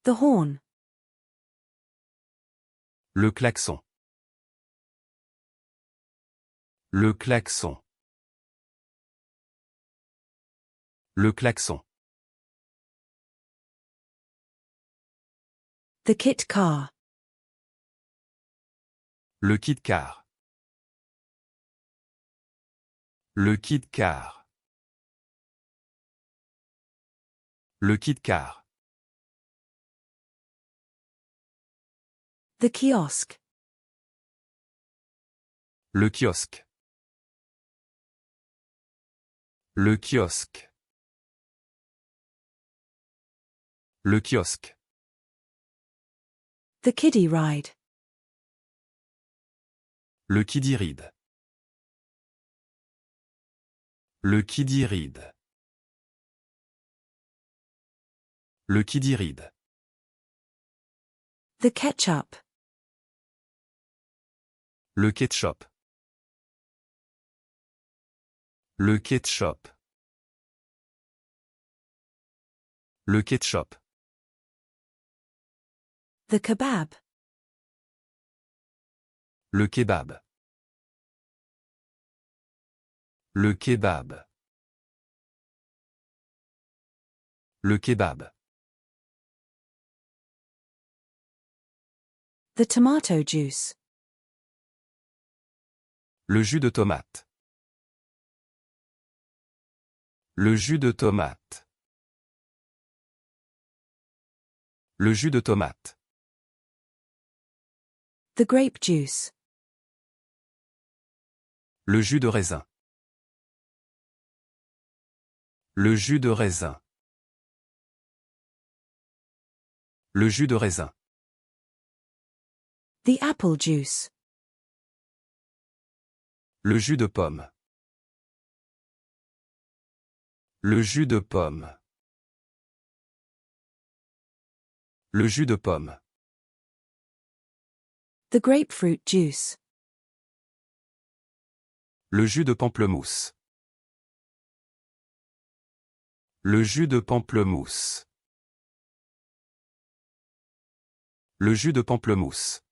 The horn. Le klaxon. Le klaxon. Le klaxon. The kit car. Le kit car. Le kit car. Le kit car. The kiosk. Le kiosque. Le kiosque. Le kiosque. The kiddie ride. Le kiddie ride. Le kiddie ride. Le kiddie ride. The ketchup. Le ketchup. Le ketchup. Le ketchup. The kebab. Le kebab. Le kebab. Le kebab. The tomato juice. Le jus de tomate. Le jus de tomate. Le jus de tomate. The grape juice. Le jus de raisin. Le jus de raisin. Le jus de raisin. The apple juice. Le jus de pomme. Le jus de pomme. Le jus de pomme. The grapefruit juice. Le jus de pamplemousse. Le jus de pamplemousse. Le jus de pamplemousse.